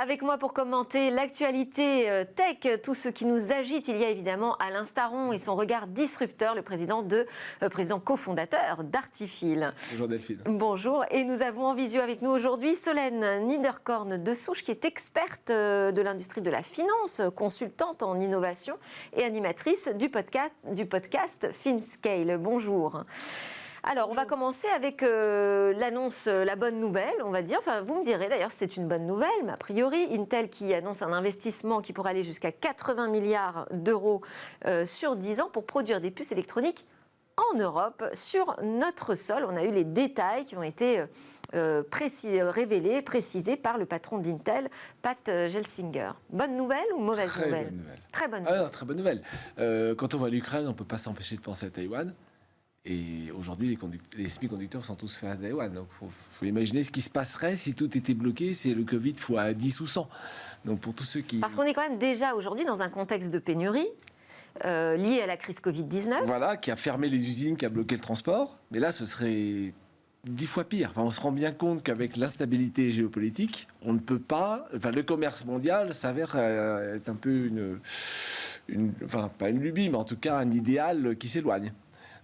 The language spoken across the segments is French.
Avec moi pour commenter l'actualité tech, tout ce qui nous agite, il y a évidemment Alain Staron et son regard disrupteur, le président cofondateur d'Artifil. Bonjour Delphine. Bonjour, et nous avons en visio avec nous aujourd'hui Solène Niederkorn de Souche, qui est experte de l'industrie de la finance, consultante en innovation et animatrice du podcast FinScale. Bonjour. Alors, on va commencer avec l'annonce, la bonne nouvelle, on va dire. Enfin, vous me direz d'ailleurs si c'est une bonne nouvelle, mais a priori, Intel qui annonce un investissement qui pourrait aller jusqu'à 80 milliards d'euros sur 10 ans pour produire des puces électroniques en Europe, sur notre sol. On a eu les détails qui ont été révélés, précisés par le patron d'Intel, Pat Gelsinger. Bonne nouvelle ou mauvaise nouvelle ? Bonne nouvelle. Très bonne nouvelle. Très bonne nouvelle. Quand on voit l'Ukraine, on ne peut pas s'empêcher de penser à Taïwan. Et aujourd'hui, les semi-conducteurs sont tous faits à Taïwan. Donc, il faut imaginer ce qui se passerait si tout était bloqué, c'est le Covid fois 10 ou 100. Donc, pour tous ceux qui... Parce qu'on est quand même déjà aujourd'hui dans un contexte de pénurie lié à la crise Covid-19. Voilà, qui a fermé les usines, qui a bloqué le transport. Mais là, ce serait 10 fois pire. Enfin, on se rend bien compte qu'avec l'instabilité géopolitique, on ne peut pas... Enfin, le commerce mondial s'avère être un peu enfin, pas une lubie, mais en tout cas un idéal qui s'éloigne.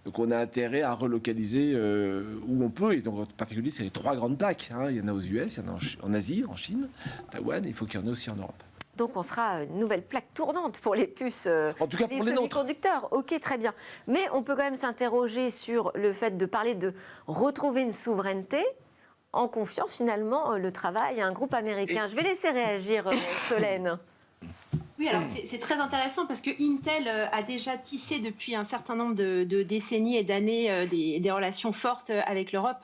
Donc on a intérêt à relocaliser où on peut, et donc en particulier c'est les 3 grandes plaques. Il y en a aux US, il y en a en Asie, en Chine, Taïwan, il faut qu'il y en ait aussi en Europe. Donc on sera une nouvelle plaque tournante pour les puces, en tout cas pour les semi-conducteurs. Ok, très bien. Mais on peut quand même s'interroger sur le fait de parler de retrouver une souveraineté en confiant finalement le travail à un groupe américain. Je vais laisser réagir Solène. Oui, alors c'est très intéressant parce que Intel a déjà tissé depuis un certain nombre de décennies et d'années des relations fortes avec l'Europe.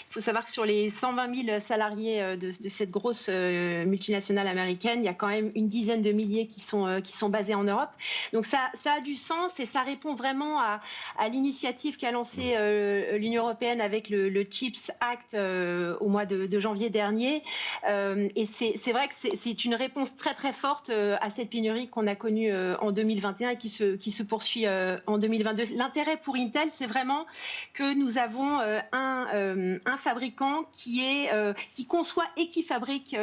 Il faut savoir que sur les 120 000 salariés de cette grosse multinationale américaine, il y a quand même une dizaine de milliers qui sont basés en Europe. Donc ça a du sens et ça répond vraiment à l'initiative qu'a lancée l'Union européenne avec le CHIPS Act au mois de janvier dernier. Et c'est vrai que c'est une réponse très très forte à cette pénurie qu'on a connue en 2021 et qui se poursuit en 2022. L'intérêt pour Intel, c'est vraiment que nous avons un fabricant qui conçoit et qui fabrique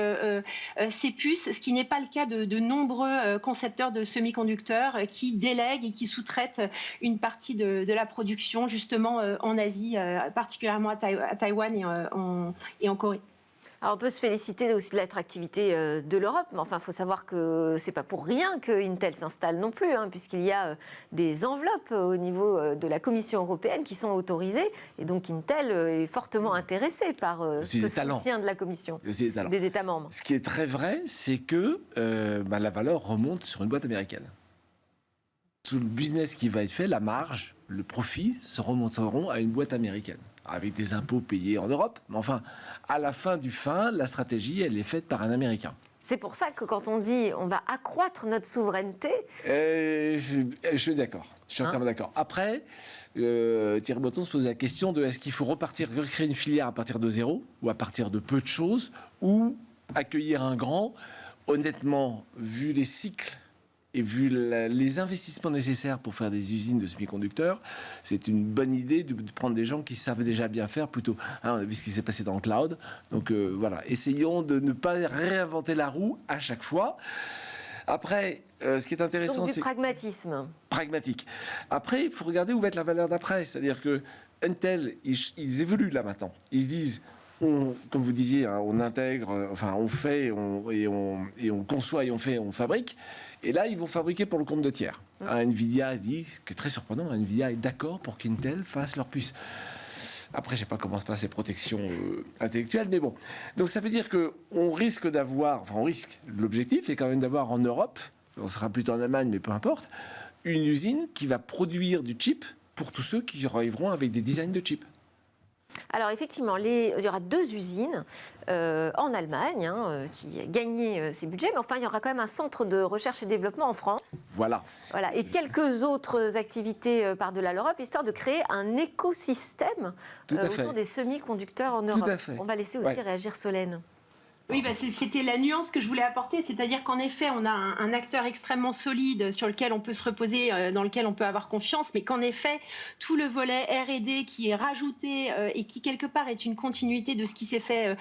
ces puces, ce qui n'est pas le cas de nombreux concepteurs de semi-conducteurs qui délèguent et qui sous-traitent une partie de la production justement en Asie, particulièrement à Taïwan et en Corée. Alors on peut se féliciter aussi de l'attractivité de l'Europe, mais enfin il faut savoir que c'est pas pour rien que Intel s'installe non plus, puisqu'il y a des enveloppes au niveau de la Commission européenne qui sont autorisées, et donc Intel est fortement intéressé par ce soutien de la Commission, des États membres. Ce qui est très vrai, c'est que la valeur remonte sur une boîte américaine. Tout le business qui va être fait, la marge, le profit, se remonteront à une boîte américaine, avec des impôts payés en Europe. Mais enfin, à la fin la stratégie, elle est faite par un Américain. C'est pour ça que quand on dit on va accroître notre souveraineté... je suis d'accord. Je suis entièrement d'accord. Après, Thierry Breton se pose la question de est-ce qu'il faut recréer une filière à partir de zéro, ou à partir de peu de choses, ou accueillir un grand. Honnêtement, vu les cycles, et vu les investissements nécessaires pour faire des usines de semi-conducteurs, c'est une bonne idée de prendre des gens qui savent déjà bien faire plutôt. On a vu ce qui s'est passé dans le cloud. Donc voilà, essayons de ne pas réinventer la roue à chaque fois. Après, ce qui est intéressant, c'est... Donc du pragmatisme. Pragmatique. Après, il faut regarder où va être la valeur d'après. C'est-à-dire que Intel, ils évoluent là maintenant. Ils se disent... comme vous disiez, on intègre, on fait, on conçoit et on fabrique. Et là, ils vont fabriquer pour le compte de tiers. Nvidia dit, ce qui est très surprenant, Nvidia est d'accord pour qu'Intel fasse leur puce. Après, je ne sais pas comment se passent les protections intellectuelles, mais bon. Donc ça veut dire qu'on risque d'avoir, l'objectif est quand même d'avoir en Europe, on sera plutôt en Allemagne, mais peu importe, une usine qui va produire du chip pour tous ceux qui arriveront avec des designs de chips. Alors effectivement, il y aura 2 usines en Allemagne qui gagnaient ces budgets, mais enfin il y aura quand même un centre de recherche et développement en France. Voilà. Et quelques autres activités par-delà l'Europe, histoire de créer un écosystème autour des semi-conducteurs en Europe. Tout à fait. On va laisser aussi réagir Solène. Oui, c'était la nuance que je voulais apporter, c'est-à-dire qu'en effet, on a un acteur extrêmement solide sur lequel on peut se reposer, dans lequel on peut avoir confiance, mais qu'en effet, tout le volet R&D qui est rajouté et qui quelque part est une continuité de ce qui s'est fait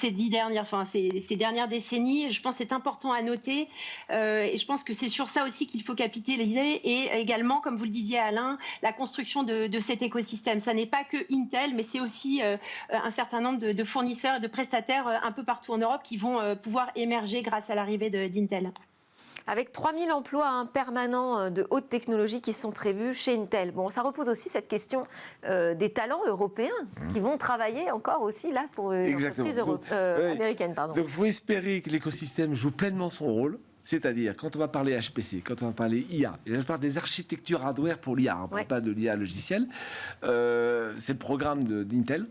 ces dernières décennies, je pense que c'est important à noter et je pense que c'est sur ça aussi qu'il faut capitaliser et également, comme vous le disiez Alain, la construction de cet écosystème. Ça n'est pas que Intel, mais c'est aussi un certain nombre de fournisseurs et de prestataires un peu partout en Europe qui vont pouvoir émerger grâce à l'arrivée d'Intel. Avec 3000 emplois permanents de haute technologie qui sont prévus chez Intel. Bon, ça repose aussi cette question des talents européens qui vont travailler encore aussi là pour l'entreprise américaine. Donc, il faut espérer que l'écosystème joue pleinement son rôle. C'est-à-dire, quand on va parler HPC, quand on va parler IA, et là je parle des architectures hardware pour l'IA, on ne parle pas de l'IA logicielle, c'est le programme d'Intel.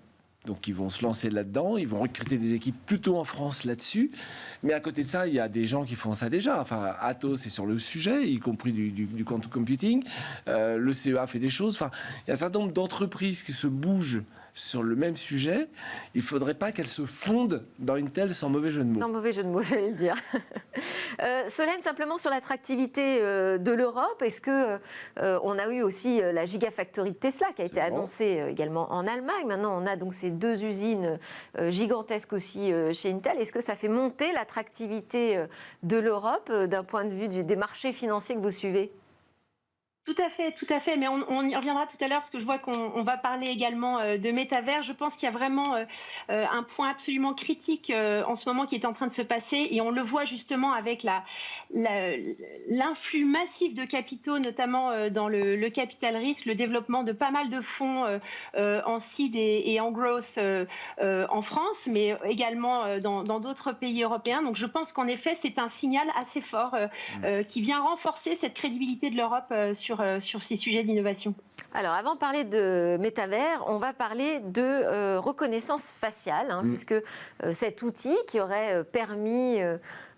Donc ils vont se lancer là-dedans, ils vont recruter des équipes plutôt en France là-dessus. Mais à côté de ça, il y a des gens qui font ça déjà. Enfin, Atos est sur le sujet, y compris du quantum computing. Le CEA fait des choses. Enfin, il y a un certain nombre d'entreprises qui se bougent sur le même sujet. Il ne faudrait pas qu'elles se fondent dans Intel sans mauvais jeu de mots. Sans mauvais jeu de mots, j'allais le dire. Solène, simplement sur l'attractivité de l'Europe, est-ce que on a eu aussi la Gigafactory de Tesla qui a été annoncée également en Allemagne. Maintenant, on a donc ces 2 usines gigantesques aussi chez Intel. Est-ce que ça fait monter l'attractivité de l'Europe d'un point de vue des marchés financiers que vous suivez ? Tout à fait, mais on y reviendra tout à l'heure parce que je vois qu'on va parler également de métavers. Je pense qu'il y a vraiment un point absolument critique en ce moment qui est en train de se passer et on le voit justement avec l'influx massif de capitaux, notamment dans le capital risque, le développement de pas mal de fonds en seed et en growth en France, mais également dans d'autres pays européens. Donc je pense qu'en effet, c'est un signal assez fort qui vient renforcer cette crédibilité de l'Europe sur ces sujets d'innovation. Alors, avant de parler de métavers, on va parler de reconnaissance faciale, puisque cet outil qui aurait permis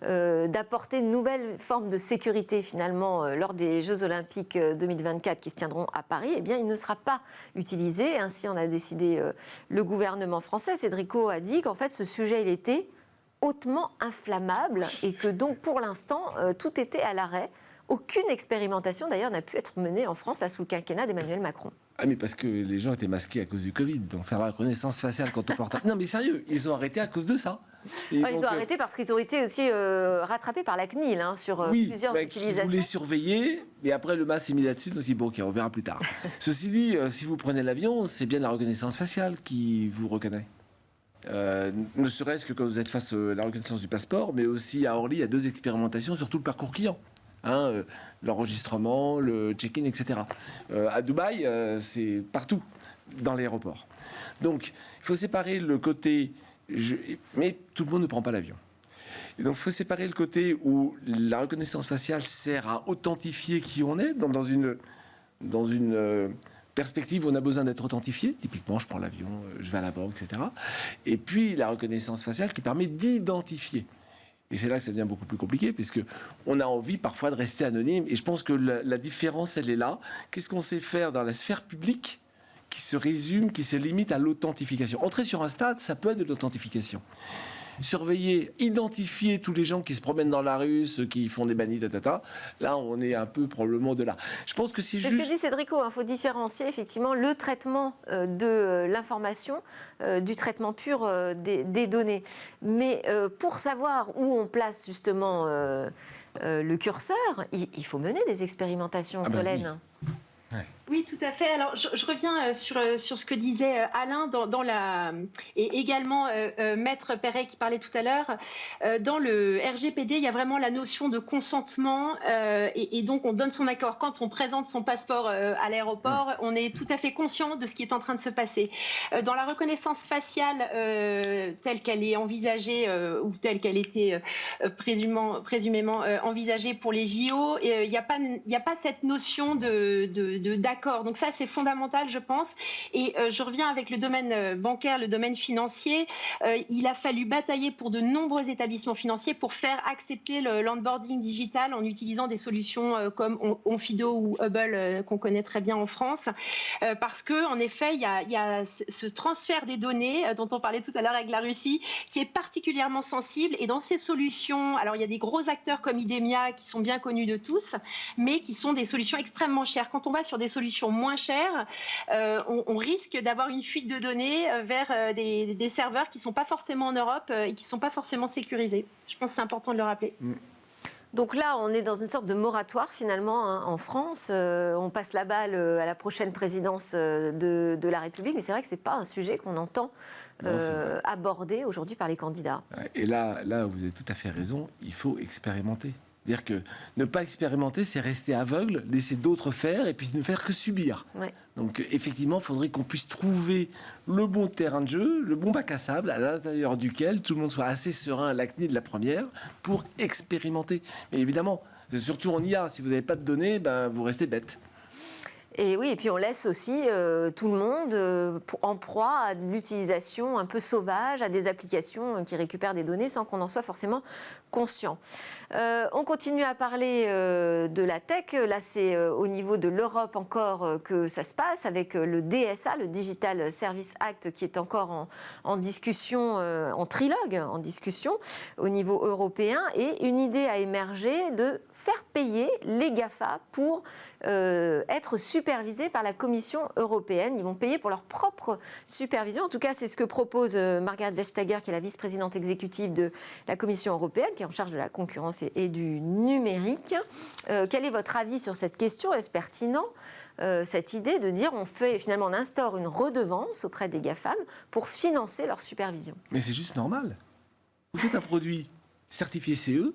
d'apporter une nouvelle forme de sécurité finalement lors des Jeux Olympiques 2024 qui se tiendront à Paris, eh bien, il ne sera pas utilisé. Ainsi, on a décidé, le gouvernement français, Cédrico a dit qu'en fait, ce sujet, il était hautement inflammable et que donc, pour l'instant, tout était à l'arrêt. Aucune expérimentation, d'ailleurs, n'a pu être menée en France là, sous le quinquennat d'Emmanuel Macron. Ah, mais parce que les gens étaient masqués à cause du Covid. Donc, faire la reconnaissance faciale quand on porte... Non, mais sérieux, ils ont arrêté à cause de ça. Ils ont arrêté parce qu'ils ont été aussi rattrapés par la CNIL sur plusieurs utilisations. Vous les surveillez, mais après, le masque est mis là-dessus. Donc, bon, ok, on verra plus tard. Ceci dit, si vous prenez l'avion, c'est bien la reconnaissance faciale qui vous reconnaît. Ne serait-ce que quand vous êtes face à la reconnaissance du passeport, mais aussi à Orly, il y a 2 expérimentations sur tout le parcours client. L'enregistrement, le check-in, etc. À Dubaï, c'est partout dans l'aéroport. Donc, il faut séparer le côté... Mais tout le monde ne prend pas l'avion. Et donc, il faut séparer le côté où la reconnaissance faciale sert à authentifier qui on est, dans une perspective où on a besoin d'être authentifié. Typiquement, je prends l'avion, je vais à la banque, etc. Et puis, la reconnaissance faciale qui permet d'identifier. Et c'est là que ça devient beaucoup plus compliqué, puisqu'on a envie parfois de rester anonyme. Et je pense que la différence, elle est là. Qu'est-ce qu'on sait faire dans la sphère publique qui se résume, qui se limite à l'authentification ? Entrer sur un stade, ça peut être de l'authentification. Surveiller, identifier tous les gens qui se promènent dans la rue, ceux qui font des bannis, là, on est un peu probablement de là. Je pense que c'est juste... ce que dit Cédrico, il faut différencier effectivement le traitement de l'information du traitement pur des données. Mais pour savoir où on place justement le curseur, il faut mener des expérimentations, Solène. Oui. Ouais. Oui, tout à fait. Alors, je reviens sur ce que disait Alain et également Maître Perret qui parlait tout à l'heure. Dans le RGPD, il y a vraiment la notion de consentement et donc on donne son accord. Quand on présente son passeport à l'aéroport, on est tout à fait conscient de ce qui est en train de se passer. Dans la reconnaissance faciale telle qu'elle est envisagée ou telle qu'elle était présumément envisagée pour les JO, il n'y a pas cette notion d'accord d'accord. Donc ça, c'est fondamental, je pense. Et je reviens avec le domaine bancaire, le domaine financier. Il a fallu batailler pour de nombreux établissements financiers pour faire accepter l'onboarding digital en utilisant des solutions comme Onfido ou Hubble qu'on connaît très bien en France. Parce que, en effet, il y a ce transfert des données dont on parlait tout à l'heure avec la Russie, qui est particulièrement sensible. Et dans ces solutions, alors il y a des gros acteurs comme Idemia qui sont bien connus de tous, mais qui sont des solutions extrêmement chères. Quand on va sur des solutions moins chères, on risque d'avoir une fuite de données vers des serveurs qui ne sont pas forcément en Europe et qui ne sont pas forcément sécurisés. Je pense que c'est important de le rappeler. Donc là, on est dans une sorte de moratoire finalement en France. On passe la balle à la prochaine présidence de la République, mais c'est vrai que ce n'est pas un sujet qu'on entend abordé aujourd'hui par les candidats. Et là, vous avez tout à fait raison, il faut expérimenter. C'est-à-dire que ne pas expérimenter, c'est rester aveugle, laisser d'autres faire et puis ne faire que subir. Ouais. Donc effectivement, il faudrait qu'on puisse trouver le bon terrain de jeu, le bon bac à sable à l'intérieur duquel tout le monde soit assez serein à l'acné de la première pour expérimenter. Mais évidemment, surtout en IA, si vous n'avez pas de données, vous restez bête. Et oui, et puis on laisse aussi tout le monde en proie à l'utilisation un peu sauvage, à des applications qui récupèrent des données sans qu'on en soit forcément conscient. On continue à parler de la tech. Là, c'est au niveau de l'Europe encore que ça se passe avec le DSA, le Digital Service Act, qui est encore en discussion, en trilogue, en discussion au niveau européen. Et une idée a émergé de faire payer les GAFA pour être supervisés par la Commission européenne. Ils vont payer pour leur propre supervision. En tout cas, c'est ce que propose Margrethe Vestager, qui est la vice-présidente exécutive de la Commission européenne, qui est en charge de la concurrence et du numérique. Quel est votre avis sur cette question ? Est-ce pertinent cette idée de dire on instaure une redevance auprès des GAFAM pour financer leur supervision ? Mais c'est juste normal. Vous faites un produit certifié CE,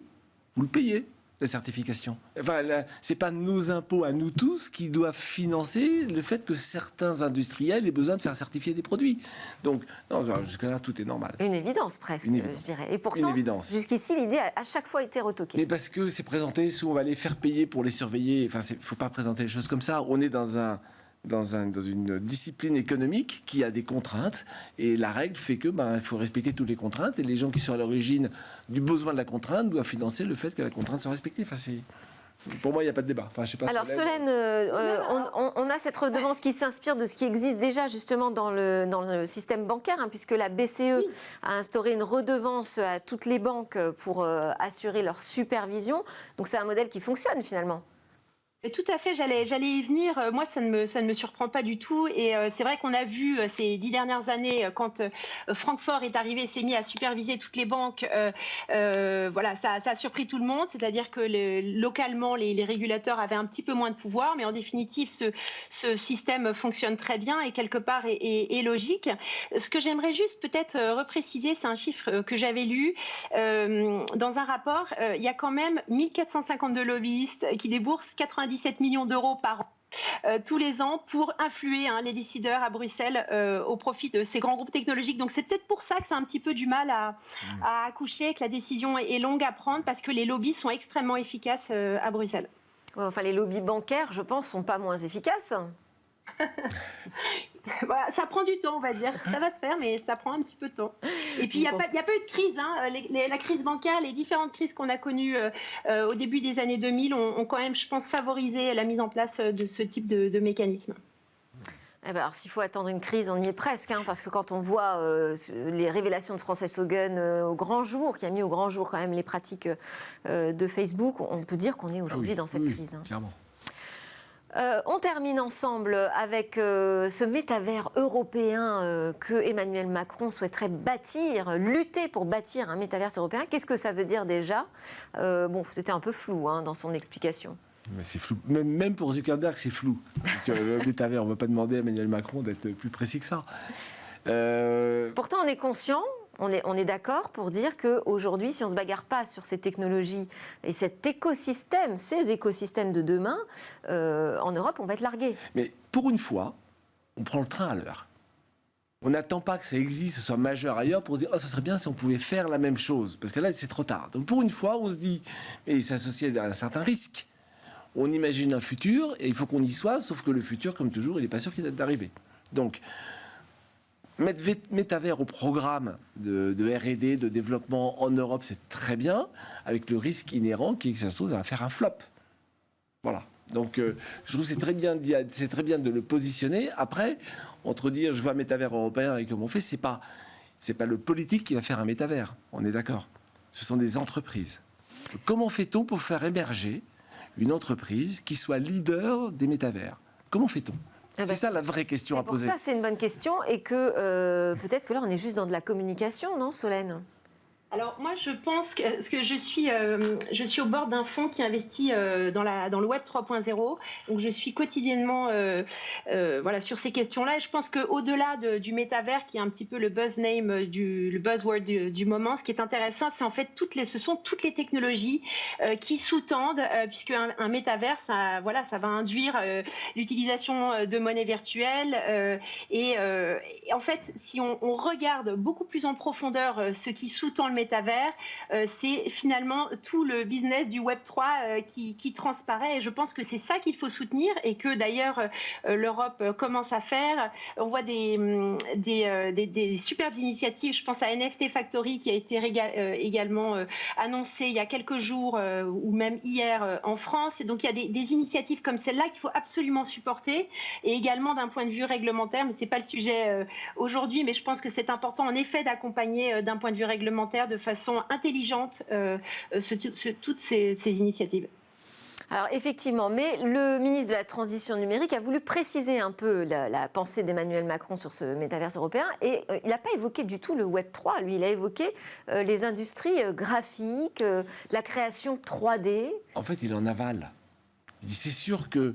vous le payez. La certification. Enfin, c'est pas nos impôts à nous tous qui doivent financer le fait que certains industriels aient besoin de faire certifier des produits. Donc, non, jusque-là, tout est normal. Une évidence presque, je dirais. Et pourtant, jusqu'ici, l'idée a à chaque fois été retoquée. Mais parce que c'est présenté sous on va les faire payer pour les surveiller. Enfin, il ne faut pas présenter les choses comme ça. On est dans une discipline économique qui a des contraintes et la règle fait que il faut respecter toutes les contraintes et les gens qui sont à l'origine du besoin de la contrainte doivent financer le fait que la contrainte soit respectée. Enfin, pour moi, il n'y a pas de débat. Enfin, je sais pas. Alors Solène, on a cette redevance qui s'inspire de ce qui existe déjà justement dans le système bancaire, puisque la BCE a instauré une redevance à toutes les banques pour assurer leur supervision. Donc c'est un modèle qui fonctionne finalement. Tout à fait, j'allais y venir. Moi, ça ne me surprend pas du tout. Et c'est vrai qu'on a vu ces 10 dernières années, quand Francfort est arrivé, s'est mis à superviser toutes les banques, voilà, ça a surpris tout le monde. C'est-à-dire que localement, les régulateurs avaient un petit peu moins de pouvoir. Mais en définitive, ce système fonctionne très bien et quelque part est logique. Ce que j'aimerais juste peut-être repréciser, c'est un chiffre que j'avais lu dans un rapport. Il y a quand même 1452 lobbyistes qui déboursent 97 millions d'euros par an tous les ans pour influer les décideurs à Bruxelles au profit de ces grands groupes technologiques. Donc c'est peut-être pour ça que c'est un petit peu du mal à accoucher, que la décision est longue à prendre parce que les lobbies sont extrêmement efficaces à Bruxelles. Ouais, enfin, les lobbies bancaires, je pense, sont pas moins efficaces. Voilà, ça prend du temps, on va dire. Ça va se faire, mais ça prend un petit peu de temps. Et puis, il n'y a pas eu de crise. La crise bancaire, les différentes crises qu'on a connues au début des années 2000 ont quand même, je pense, favorisé la mise en place de ce type de mécanisme. Alors, s'il faut attendre une crise, on y est presque, parce que quand on voit les révélations de Frances Haugen au grand jour, qui a mis au grand jour quand même les pratiques de Facebook, on peut dire qu'on est aujourd'hui dans cette crise. Clairement. On termine ensemble avec ce métavers européen que Emmanuel Macron souhaiterait lutter pour bâtir un métavers européen. Qu'est-ce que ça veut dire déjà ? C'était un peu flou dans son explication. Mais c'est flou. Même pour Zuckerberg, c'est flou. Donc, le métavers, on ne va pas demander à Emmanuel Macron d'être plus précis que ça. Pourtant, on est conscient. On est d'accord pour dire qu'aujourd'hui, si on ne se bagarre pas sur ces technologies et cet écosystème, ces écosystèmes de demain, en Europe, on va être largué. Mais pour une fois, on prend le train à l'heure. On n'attend pas que ça existe, ce soit majeur ailleurs, pour se dire « Oh, ça serait bien si on pouvait faire la même chose ». Parce que là, c'est trop tard. Donc pour une fois, on se dit, et c'est associé à un certain risque, On imagine un futur et il faut qu'on y soit, sauf que le futur, comme toujours, il n'est pas sûr qu'il est d'arriver. Donc, mettre métavers au programme de R&D, de développement en Europe, c'est très bien, avec le risque inhérent qui est que ça se trouve, ça va faire un flop. Voilà. Donc, je trouve que c'est très bien de le positionner. Après, entre dire je veux un métavers européen et comment on fait, c'est pas le politique qui va faire un métavers. On est d'accord. Ce sont des entreprises. Comment fait-on pour faire émerger une entreprise qui soit leader des métavers? Comment fait-on? C'est ça la vraie question à poser. Ça, c'est une bonne question et que peut-être que là, on est juste dans de la communication, non, Solène? Alors moi je pense que je suis au bord d'un fonds qui investit dans le Web 3.0, donc je suis quotidiennement voilà, sur ces questions-là, et je pense qu'au-delà du métavers qui est un petit peu le buzz name, le buzzword du moment, ce qui est intéressant, c'est en fait ce sont toutes les technologies qui sous-tendent, puisque un métavers, ça va induire l'utilisation de monnaie virtuelle, et en fait si on regarde beaucoup plus en profondeur ce qui sous-tend le métavers, c'est finalement tout le business du Web3 qui transparaît, et je pense que c'est ça qu'il faut soutenir, et que d'ailleurs l'Europe commence à faire. On voit des superbes initiatives, je pense à NFT Factory qui a été également annoncé il y a quelques jours ou même hier en France, et donc il y a des initiatives comme celle-là qu'il faut absolument supporter, et également d'un point de vue réglementaire, mais c'est pas le sujet aujourd'hui, mais je pense que c'est important en effet d'accompagner d'un point de vue réglementaire de façon intelligente toutes ces initiatives. Alors effectivement, mais le ministre de la Transition numérique a voulu préciser un peu la pensée d'Emmanuel Macron sur ce métaverse européen, et il n'a pas évoqué du tout le Web 3. Lui, il a évoqué les industries graphiques, la création 3D. En fait, il en avale. Il dit, c'est sûr que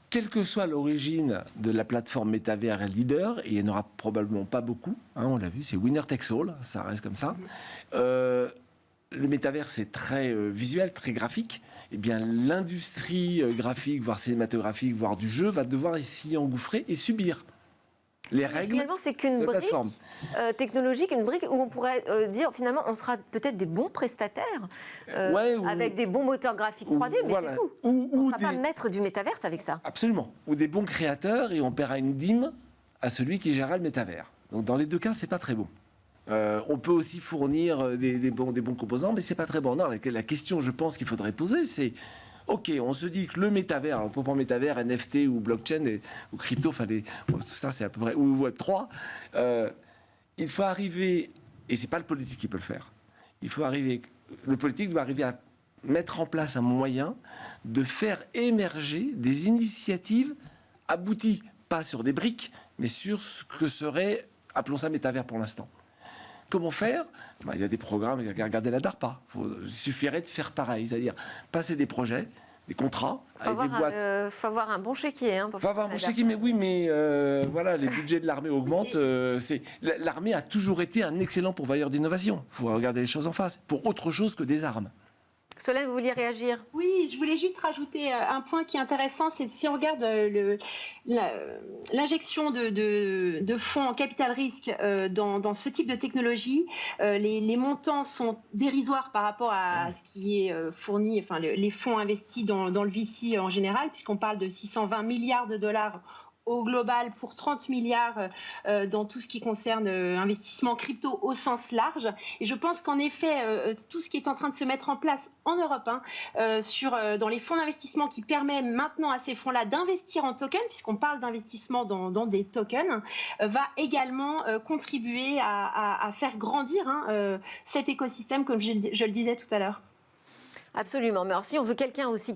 quelle que soit l'origine de la plateforme métavers leader, et il n'y en aura probablement pas beaucoup, hein, on l'a vu, c'est winner takes all, ça reste comme ça. Le métavers, c'est très visuel, très graphique. Eh bien, l'industrie graphique, voire cinématographique, voire du jeu, va devoir s'y engouffrer et subir les règles. Finalement, c'est qu'une brique technologique, une brique où on pourrait dire finalement on sera peut-être des bons prestataires avec des bons moteurs graphiques 3D, mais voilà. C'est tout. On ne sera pas maître du métaverse avec ça. Absolument. Ou des bons créateurs, et on paiera une dîme à celui qui gérera le métavers. Donc dans les deux cas, c'est pas très bon. On peut aussi fournir des bons composants, mais c'est pas très bon. Non, la question, je pense, qu'il faudrait poser, c'est OK, on se dit que le métavers, on peut prendre métavers, NFT ou blockchain ou crypto, tout ça c'est à peu près, ou Web3, il faut arriver, et c'est pas le politique qui peut le faire, le politique doit arriver à mettre en place un moyen de faire émerger des initiatives abouties, pas sur des briques, mais sur ce que serait, appelons ça métavers pour l'instant. Comment faire? Il y a des programmes, regardez la DARPA. Il suffirait de faire pareil, c'est-à-dire passer des projets, des contrats avec des boîtes. Il faut avoir un bon chéquier. Il faut avoir un bon chéquier, mais oui, mais voilà, les budgets de l'armée augmentent. L'armée a toujours été un excellent pourvoyeur d'innovation. Il faut regarder les choses en face, pour autre chose que des armes. Solène, vous vouliez réagir? Oui, je voulais juste rajouter un point qui est intéressant, c'est si on regarde l'injection de fonds en capital risque dans ce type de technologie, les montants sont dérisoires par rapport à ce qui est fourni, enfin les fonds investis dans le VC en général, puisqu'on parle de 620 milliards de dollars au global pour 30 milliards dans tout ce qui concerne investissement crypto au sens large. Et je pense qu'en effet, tout ce qui est en train de se mettre en place en Europe, dans les fonds d'investissement qui permet maintenant à ces fonds-là d'investir en tokens, puisqu'on parle d'investissement dans des tokens, va également contribuer à faire grandir cet écosystème, comme je le disais tout à l'heure. Absolument. Mais alors, si on veut quelqu'un aussi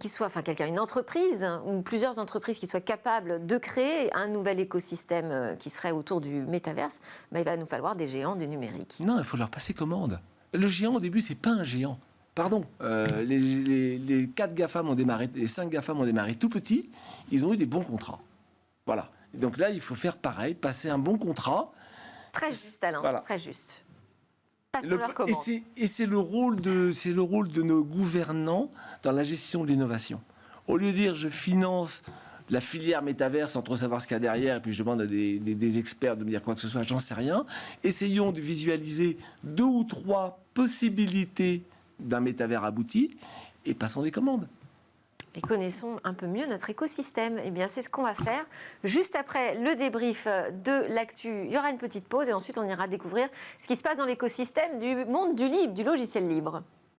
une entreprise ou plusieurs entreprises qui soient capables de créer un nouvel écosystème qui serait autour du métaverse, il va nous falloir des géants du numérique. Non, il faut leur passer commande. Le géant, au début, c'est pas un géant. Pardon. Les 4 GAFAM ont démarré, les 5 GAFAM ont démarré tout petits. Ils ont eu des bons contrats. Voilà. Et donc là, il faut faire pareil, passer un bon contrat. Très juste, Alain. Voilà. Très juste. Et c'est le rôle de nos gouvernants dans la gestion de l'innovation. Au lieu de dire je finance la filière métavers sans trop savoir ce qu'il y a derrière, et puis je demande à des experts de me dire quoi que ce soit, j'en sais rien. Essayons de visualiser 2 ou 3 possibilités d'un métavers abouti et passons des commandes. et connaissons un peu mieux notre écosystème. Eh bien, c'est ce qu'on va faire. Juste après le débrief de l'actu, il y aura une petite pause et ensuite on ira découvrir ce qui se passe dans l'écosystème du monde du libre, du logiciel libre.